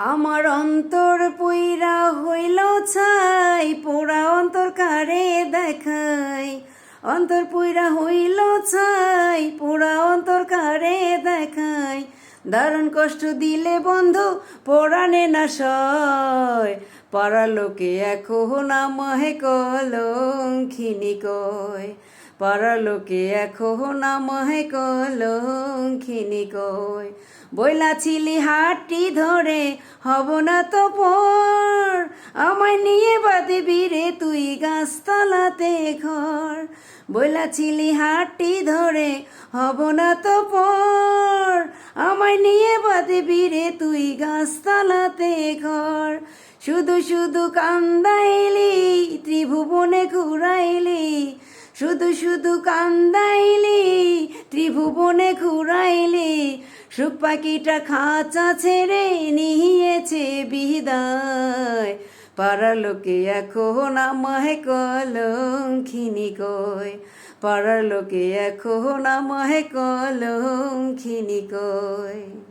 আমার অন্তর পুইরা হইল ছাই, পোড়া অন্তর কারে দেখাই। অন্তর পুইরা হইল ছাই, পোড়া অন্তর কারে দেখাই। দারুণ কষ্ট দিলে বন্ধু পরাণে না সয়। পাড়ার লোকে এখন আমাহে কলঙ্কিনী কয়। পাড়ার লোকে এখন আমাহে কলঙ্কিনী কয়। বইলাছিলি হাতটি ধরে হব না তো পর, আমায় নিয়ে বাঁধবি রে তুই গাছতলাতে ঘর। বইলাছিলি হাতটি ধরে হব না তো পর, আমায় নিয়ে বাঁধবি রে তুই গাছতলাতে ঘর। শুধু শুধু কান্দাইলি ত্রিভুবনে ঘুরাইলি, শুধু শুধু কান্দাইলি ত্রিভুবনে ঘুরাইলি। সুখ পাখিটা খাঁচা ছেড়ে নিয়েছে বিদায়। পাড়ার লোকে এখন আমাহে কলঙ্কিনী কয়। পাড়ার লোকে এখন আমাহে কলঙ্কিনী কয়।